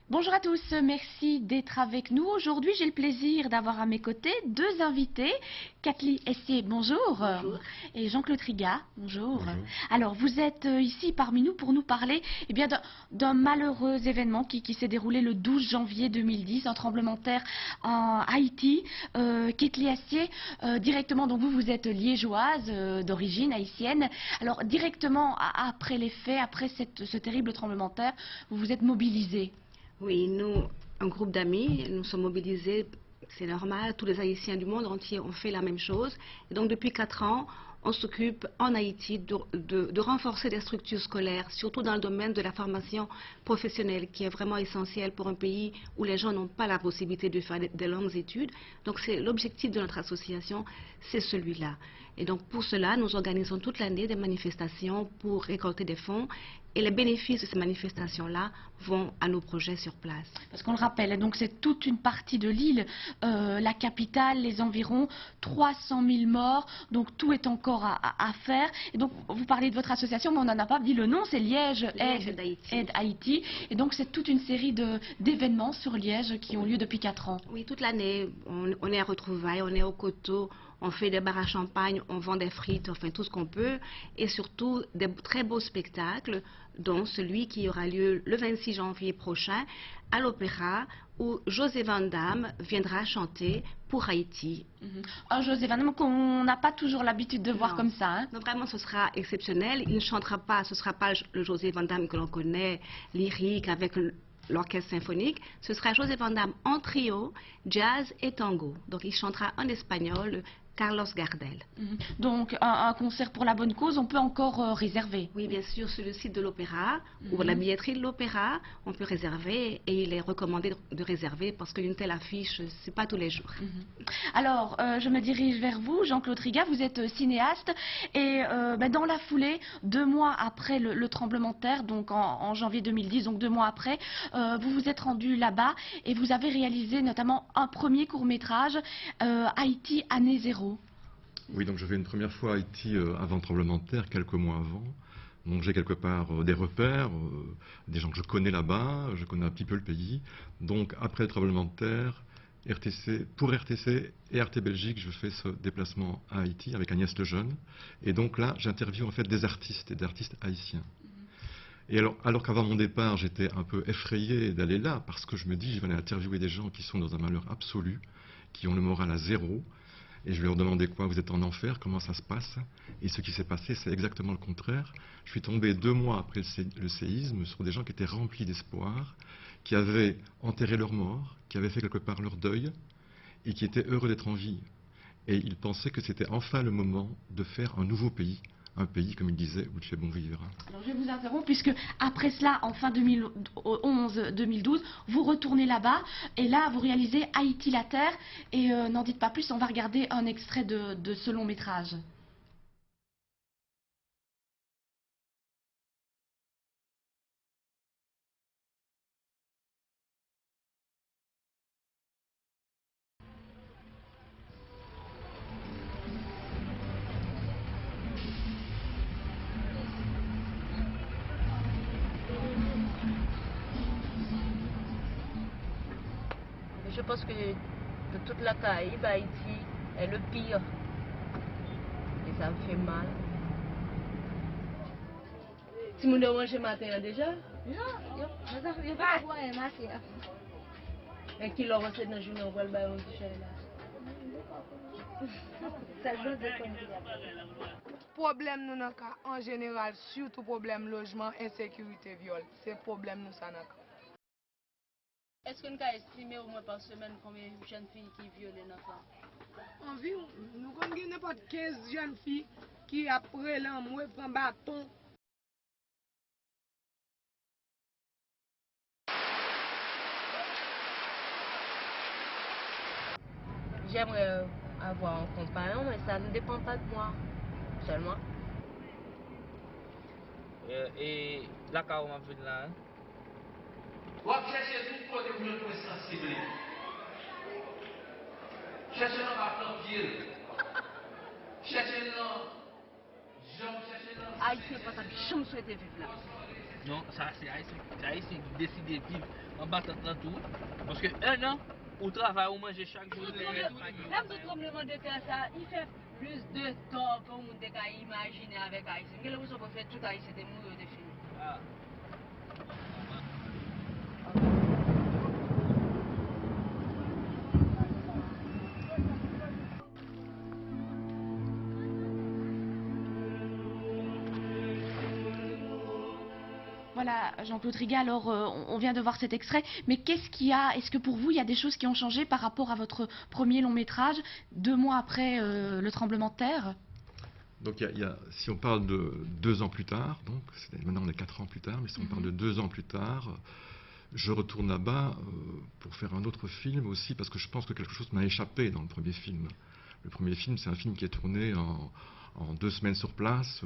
Bonjour à tous, merci d'être avec nous. Aujourd'hui, j'ai le plaisir d'avoir à mes côtés deux invités. Kathleen Essier, bonjour. Bonjour. Et Jean-Claude Riga, bonjour. Bonjour. Alors, vous êtes ici parmi nous pour nous parler d'un malheureux événement qui s'est déroulé le 12 janvier 2010, un tremblement de terre en Haïti. Kathleen Essier, directement, donc vous êtes liégeoise d'origine haïtienne. Alors, directement après les faits, après ce terrible tremblement de terre, vous vous êtes mobilisée. Oui, nous, un groupe d'amis, nous sommes mobilisés, c'est normal, tous les Haïtiens du monde entier ont fait la même chose. Et donc depuis 4 ans, on s'occupe en Haïti de renforcer les structures scolaires, surtout dans le domaine de la formation professionnelle, qui est vraiment essentielle pour un pays où les gens n'ont pas la possibilité de faire de longues études. Donc c'est l'objectif de notre association, c'est celui-là. Et donc pour cela, nous organisons toute l'année des manifestations pour récolter des fonds. Et les bénéfices de ces manifestations-là vont à nos projets sur place. Parce qu'on le rappelle, donc c'est toute une partie de l'île, la capitale, les environs, 300 000 morts, donc tout est encore à faire. Et donc vous parlez de votre association, mais on n'en a pas dit le nom, c'est Liège Aide Haïti. Et donc c'est toute une série d'événements sur Liège qui ont lieu depuis 4 ans. Oui, toute l'année, on est à retrouvailles, on est au coteau, on fait des bars à champagne, on vend des frites, enfin tout ce qu'on peut. Et surtout des très beaux spectacles, dont celui qui aura lieu le 26 janvier prochain à l'Opéra, où José Van Damme viendra chanter pour Haïti. Un José Van Damme qu'on n'a pas toujours l'habitude de voir comme ça. Hein. Non, vraiment, ce sera exceptionnel. Il ne chantera pas, ce ne sera pas le José Van Damme que l'on connaît, lyrique, avec l'orchestre symphonique. Ce sera José Van Damme en trio, jazz et tango. Donc il chantera en espagnol Carlos Gardel. Donc un concert pour la bonne cause, on peut encore réserver. Oui, bien sûr, sur le site de l'Opéra ou la billetterie de l'Opéra, on peut réserver et il est recommandé de réserver parce qu'une telle affiche, c'est pas tous les jours. Alors, je me dirige vers vous, Jean-Claude Riga, vous êtes cinéaste et dans la foulée, 2 mois après le tremblement de terre, donc en janvier 2010, donc 2 mois après, vous vous êtes rendu là-bas et vous avez réalisé notamment un premier court-métrage, Haïti année zéro. Oui, donc je vais une première fois à Haïti avant le tremblement de terre, quelques mois avant. Donc j'ai quelque part des repères, des gens que je connais là-bas, je connais un petit peu le pays. Donc après le tremblement de terre, pour RTC et RT Belgique, je fais ce déplacement à Haïti avec Agnès Lejeune. Et donc là, j'interviewe en fait des artistes et des artistes haïtiens. Et alors qu'avant mon départ, j'étais un peu effrayé d'aller là, parce que je me dis, je vais aller interviewer des gens qui sont dans un malheur absolu, qui ont le moral à zéro. Et je vais leur demander quoi, vous êtes en enfer, comment ça se passe? Et ce qui s'est passé, c'est exactement le contraire. Je suis tombé 2 mois après le séisme sur des gens qui étaient remplis d'espoir, qui avaient enterré leurs morts, qui avaient fait quelque part leur deuil, et qui étaient heureux d'être en vie. Et ils pensaient que c'était enfin le moment de faire un nouveau pays. Un pays, comme il disait, où il fait bon vivre. Alors je vais vous interrompre puisque après cela, en fin 2011-2012, vous retournez là-bas et là vous réalisez Haïti la Terre et n'en dites pas plus, on va regarder un extrait de ce long métrage. Je pense que de toute la Caraïbe, Haïti est le pire. Et ça me fait mal. Tu m'as mangé matin déjà? Non, je ne pas boire matin. Et qui l'a reçu dans le journée, on va le bailler au duché là. Ça joue de conduire. Problème nous n'a en général, surtout problème logement, insécurité, viol. C'est problème nous ça n'a. Est-ce qu'on peut estimer au moins par semaine combien de jeunes filles qui violent les enfants? Environ, nous connaissons n'importe 15 jeunes filles qui après l'amour prennent bâton. J'aimerais avoir un compagnon, mais ça ne dépend pas de moi seulement. Et la carrière m'a venu là. On va chercher tout côté pour le point sensible. Cherchez dans ma flanque. Cherchez dans. Jean, cherchez. Haïti n'est pas ça, je me souhaite vivre là. Non, ça c'est Haïtien qui décide de vivre en battant dans tout. Parce que un an, au travail, on mange chaque jour. Même ce tremblement de terre, ça, il fait plus de temps qu'on peut imaginer avec Haïtien. Quelle raison pour faire tout Haïtien de mourir de fini? Ah. Voilà, Jean-Claude Riga, alors on vient de voir cet extrait, mais est-ce que pour vous, il y a des choses qui ont changé par rapport à votre premier long métrage, 2 mois après le tremblement de terre? Donc si on parle de 2 ans plus tard, donc maintenant on est 4 ans plus tard, mais si on parle de 2 ans plus tard, je retourne là-bas pour faire un autre film aussi, parce que je pense que quelque chose m'a échappé dans le premier film. Le premier film, c'est un film qui est tourné en 2 semaines sur place,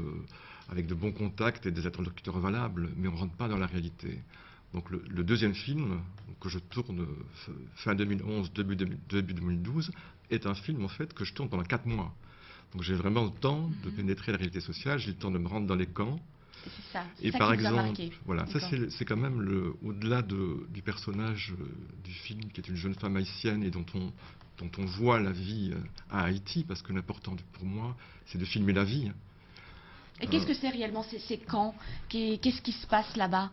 avec de bons contacts et des interlocuteurs valables, mais on ne rentre pas dans la réalité. Donc le deuxième film, que je tourne fin 2011, début 2012, est un film en fait que je tourne pendant 4 mois. Donc j'ai vraiment le temps de pénétrer la réalité sociale, j'ai le temps de me rendre dans les camps. C'est ça, Et ça par qui vous a exemple, marqué. voilà, ça c'est quand même au-delà du personnage du film, qui est une jeune femme haïtienne et dont on voit la vie à Haïti, parce que l'important pour moi, c'est de filmer la vie. Et qu'est-ce que c'est réellement ces camps? Qu'est-ce qui se passe là-bas?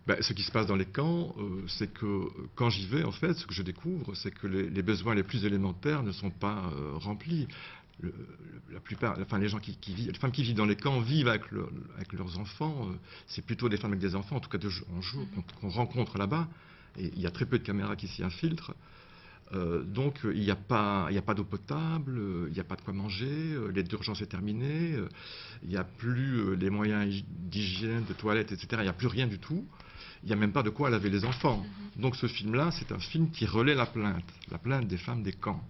Ben, ce qui se passe dans les camps, c'est que quand j'y vais, en fait, ce que je découvre, c'est que les besoins les plus élémentaires ne sont pas remplis. La plupart, enfin les femmes qui vivent dans les camps vivent avec leurs enfants. C'est plutôt des femmes avec des enfants, en tout cas en jour, qu'on rencontre là-bas. Et il y a très peu de caméras qui s'y infiltrent. Donc il n'y a pas d'eau potable, il n'y a pas de quoi manger, l'aide d'urgence est terminée, il n'y a plus les moyens d'hygiène, de toilettes, etc. Il n'y a plus rien du tout. Il n'y a même pas de quoi laver les enfants. Donc ce film-là, c'est un film qui relaie la plainte des femmes des camps.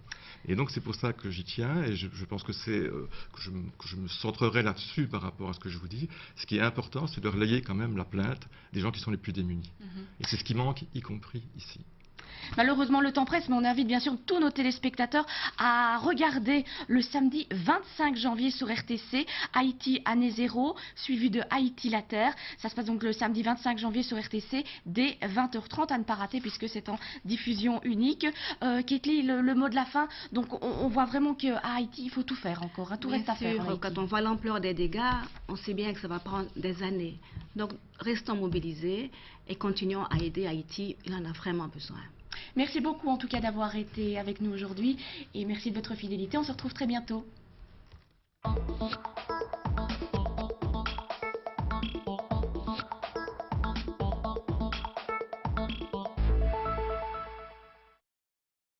Et donc c'est pour ça que j'y tiens, et je pense que je me centrerai là-dessus par rapport à ce que je vous dis. Ce qui est important, c'est de relayer quand même la plainte des gens qui sont les plus démunis. Et c'est ce qui manque, y compris ici. Malheureusement, le temps presse, mais on invite bien sûr tous nos téléspectateurs à regarder le samedi 25 janvier sur RTC, Haïti année 0, suivi de Haïti la Terre. Ça se passe donc le samedi 25 janvier sur RTC, dès 20h30, à ne pas rater puisque c'est en diffusion unique. Ketli, le mot de la fin, donc on voit vraiment qu'à Haïti, il faut tout faire encore, hein, tout reste à faire. Quand on voit l'ampleur des dégâts, on sait bien que ça va prendre des années. Donc restons mobilisés et continuons à aider Haïti, il en a vraiment besoin. Merci beaucoup en tout cas d'avoir été avec nous aujourd'hui et merci de votre fidélité. On se retrouve très bientôt.